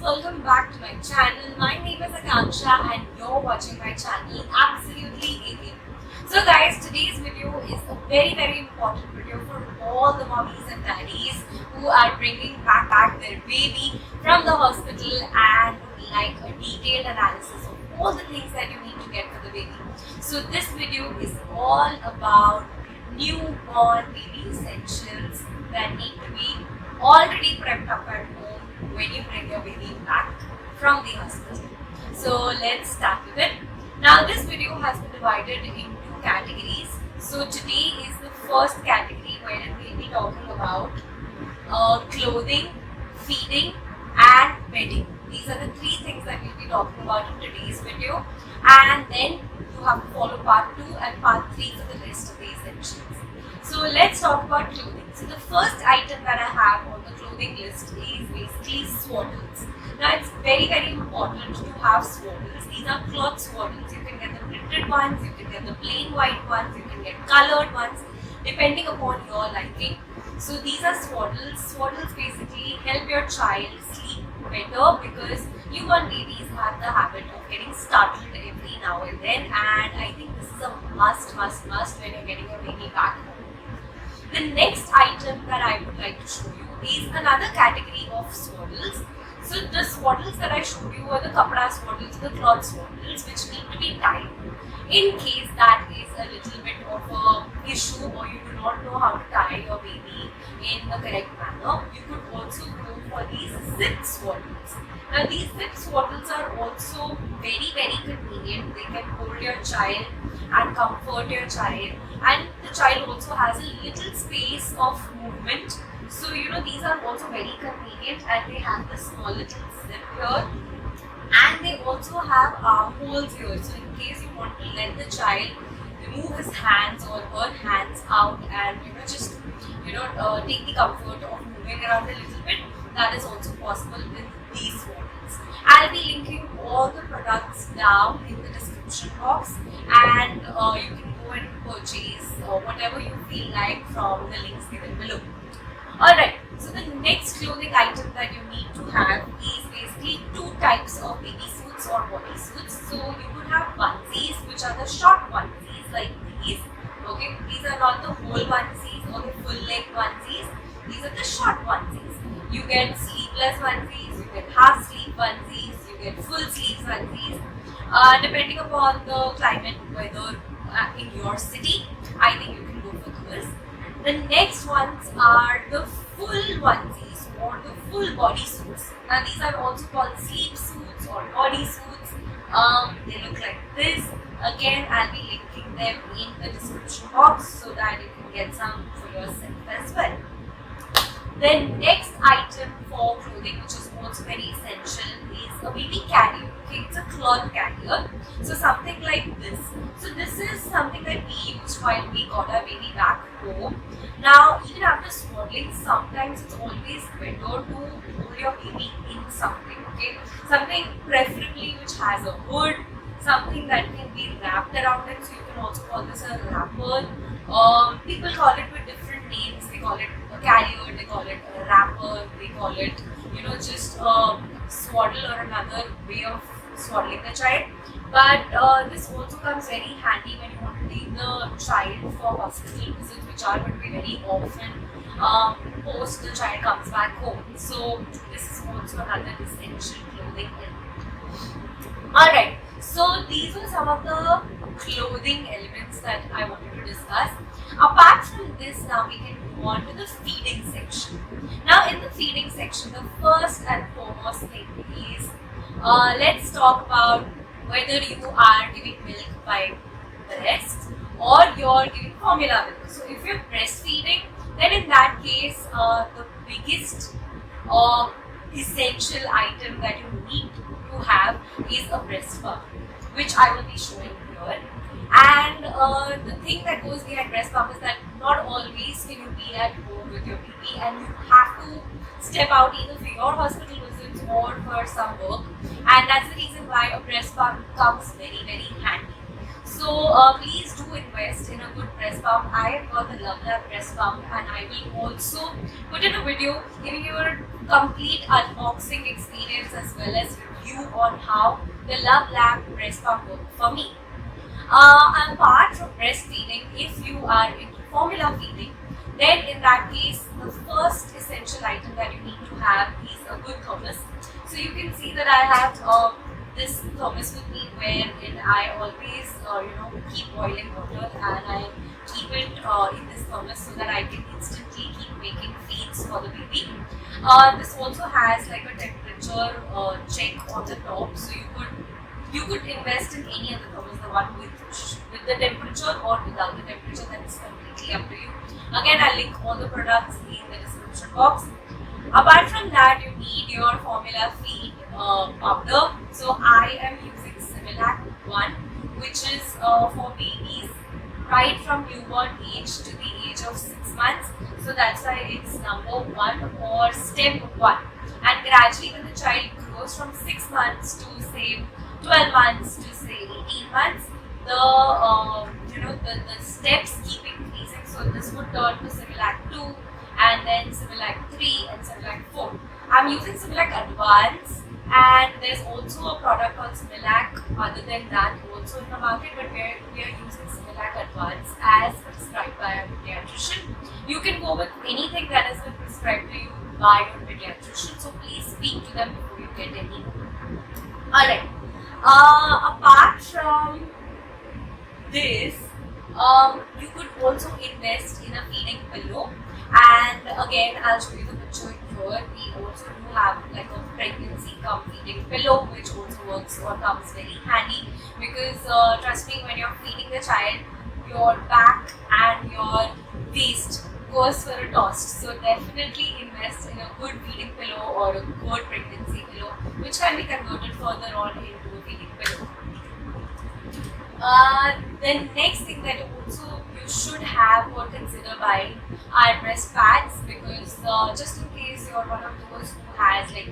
welcome back to my channel. My name is Akanksha and you're watching my channel Absolutely Alien. So guys, today's video is a very important video for all the mommies and daddies who are bringing back their baby from the hospital and would like a detailed analysis of all the things that you need to get for the baby. So this video is all about newborn baby essentials that need to be already prepped up at home when you bring your baby back from the hospital. So let's start with it. Now this video has been divided into categories. So today is the first category wherein we'll be talking about clothing, feeding and bedding. These are the three things that we'll be talking about in today's video, and then you have to follow part 2 and part 3 for the rest of the essentials. So let's talk about clothing. So the first item that I have on the clothing list is basically swaddles. Now it's very important to have swaddles. These are cloth swaddles. You can get the printed ones, you can get the plain white ones, you can get colored ones depending upon your liking. So these are swaddles. Swaddles basically help your child sleep better because newborn babies have the habit of getting startled every now and then, and I think this is a must when you're getting your baby back home. The next item that I would like to show you is another category of swaddles. So the swaddles that I showed you are the kapda swaddles, the cloth swaddles, which need to be tied. In case that is a little bit of a issue or you do not know how to tie your baby in the correct manner, you could also go for these zip swaddles. Now these zip swaddles are also very convenient. They can hold your child and comfort your child, and the child also has a little space of movement. So these are also very convenient, and they have the small little zip here, and they also have holes here. So in case you want to let the child remove his hands or her hands out and just take the comfort of moving around a little bit, that is also possible with these swaddles. I'll be linking all the products down in the description box, and you can go and purchase whatever you feel like from the links given below. Alright, so the next clothing item that you need to have is basically two types of baby suits or body suits. So you could have onesies, which are the short onesies like these. Okay, these are not the whole onesies or the full leg onesies. These are the short onesies. You get sleeveless onesies, you get half sleeve onesies, you get full sleeve onesies. Depending upon the climate, weather in your city, I think you can go for those. The next ones are the full onesies or the full body suits. Now these are also called sleep suits or body suits. They look like this. Again, I'll be linking them in the description box so that you can get some for yourself as well. The next item for clothing, which is also very essential, is a baby carrier. Okay, it's a cloth carrier. So something like this. So this is something that we used while we got our baby back home. Now, even after swaddling, sometimes it's always better to hold your baby in something. Okay, something preferably which has a hood, something that can be wrapped around it. So you can also call this a wrapper. People call it with different names. They call it a carrier, they call it a wrapper, they call it just a swaddle or another way of swaddling the child. But this also comes very handy when you want to take the child for hospital visits, which are going to be very often post the child comes back home. So this is also another essential clothing element. Alright, so these were some of the clothing elements that I wanted to discuss. Apart from this, now we can move on to the feeding section. Now in the feeding section, the first and foremost thing is let's talk about whether you are giving milk by breast or you're giving formula milk. So if you're breastfeeding, then in that case the biggest essential item that you need to have is a breast pump, which I will be showing here. And the thing that goes behind breast pump is that not always can you be at home with your baby, and you have to step out either for your hospital visits or for some work, and that's the reason why a breast pump comes very handy. So please do invest in a good breast pump. I have got the Lovelab breast pump, and I will also put in a video giving you a complete unboxing experience as well as review on how the Love Lab breast pump worked for me. Apart from breastfeeding, if you are into formula feeding, then in that case, the first essential item that you need to have is a good thermos. So you can see that I have this thermos with me, wherein I always keep boiling water, and I keep it in this thermos so that I can instantly keep making feeds for the baby. This also has like a temperature check on the top, so you could invest in any other thermos, the one with the temperature or without the temperature. That is completely up to you. Again, I'll link all the products in the description box. Apart from that, you need your formula feed powder. So I am using Similac 1, which is for babies right from newborn age to the age of 6 months. So that's why it's number 1 or step 1. And gradually, when the child grows from 6 months to say 12 months to say 18 months, the steps keep increasing. So this would turn to Similac 2, and then Similac 3 and Similac 4. I'm using Similac Advance, and there's also a product called Similac other than that also in the market, but we are using Similac Advance as prescribed by a pediatrician. You can go with anything that has been prescribed to you by your pediatrician, so please speak to them before you get any. Alright, apart from this, you could also invest in a feeding pillow, and again I'll show you the picture here. We also do have like a pregnancy cum feeding pillow, which also works or comes very handy, because trust me, when you're feeding the child, your back and your waist goes for a toss. So definitely invest in a good feeding pillow or a good pregnancy pillow, which can be converted further on into a feeding pillow. The next thing that you should have or consider buying are breast pads, because just in case you're one of those who has like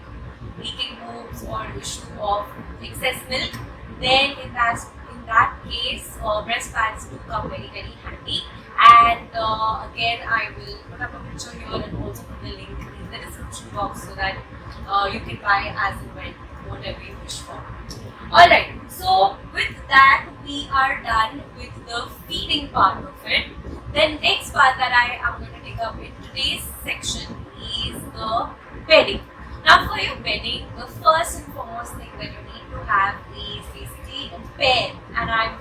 leaking boobs or issue of excess milk, then in that case, breast pads do come very very handy. And again, I will put up a picture here and also put the link in the description box so that you can buy as and when, whatever you wish for. Alright, so with that, we are done with the feeding part of it. The next part that I am going to take up in today's section is the bedding. Now for your bedding, the first and foremost thing that you need to have is basically a pair, and I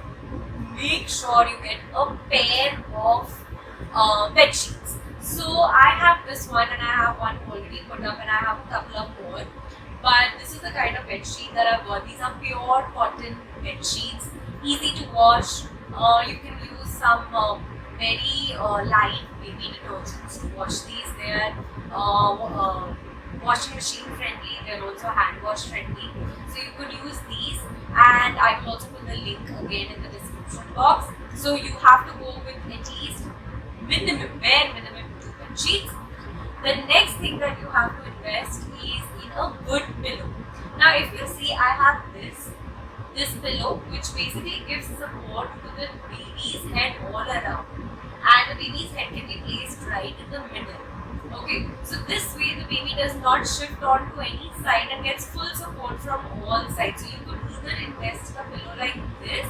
make sure you get a pair of bed sheets. So I have this one, and I have one already put up, and I have a couple of more. But this is the kind of bed sheet that I've got. These are pure cotton bed sheets, easy to wash. You can use some very light baby detergents to wash these. They are washing machine friendly. They're also hand wash friendly. So you could use these, and I will also put the link again in the description box. So you have to go with at least bare minimum 2 bed sheets. The next thing that you have to invest is in a good pillow. Now if you see, I have this pillow, which basically gives support to the baby's head all around, and the baby's head can be placed right in the middle. Okay, so this way the baby does not shift on to any side and gets full support from all sides. So you could either invest in a pillow like this,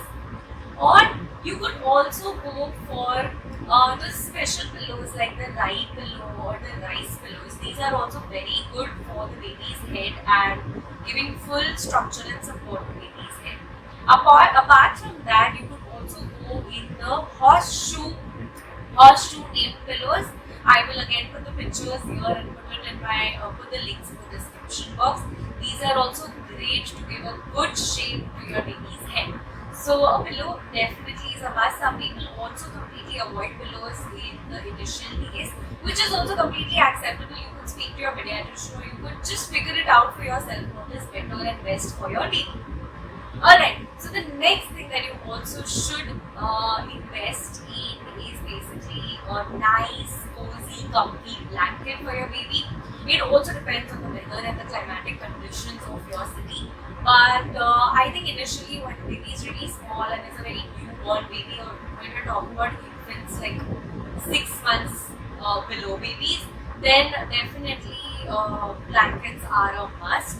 or you could also go for the special pillows like the rye pillow or the rice pillows. These are also very good for the baby's head and giving full structure and support to baby's head. Apart from that, you could also go in the horseshoe tape pillows. I will again put the pictures here and put the links in the description box. These are also great to give a good shape to your baby's head. So a pillow definitely is a must. Some people also completely avoid pillows in the initial days, which is also completely acceptable. You could speak to your pediatrician, or you could just figure it out for yourself what is better and best for your baby. Alright, so the next thing that you also should invest in is basically a nice, cozy, comfy blanket for your baby. It also depends on the weather and the climatic conditions of your city. But I think initially when the baby is really small and is a very newborn baby, or when we're talking about infants like 6 months below babies, then definitely blankets are a must.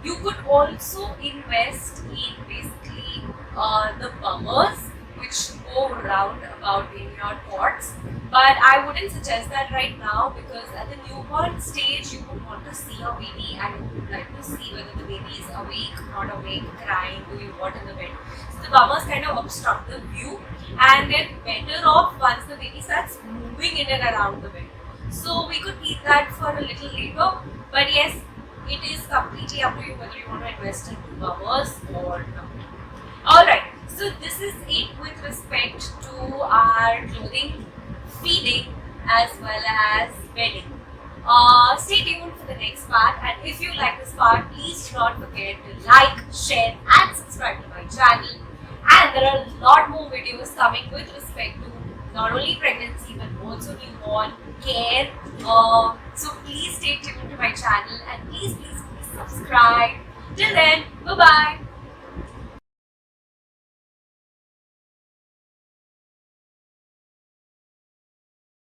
You could also invest in basically the bummers which go round about in your pots. But I wouldn't suggest that right now, because at the newborn stage you would want to see a baby and you would like to see whether the baby is awake, not awake, crying, doing what in the bed. So the bummers kind of obstruct the view, and then better off once the baby starts moving in and around the bed. So we could keep that for a little later. But yes, it is completely up to you whether you want to invest in bummers or not. Alright, so this is it with respect to our clothing, feeding, as well as bedding. Stay tuned for the next part, and if you like this part, please do not forget to like, share and subscribe to my channel. And there are a lot more videos coming with respect to not only pregnancy but also newborn care. So please stay tuned to my channel, and please subscribe. Till then, bye bye.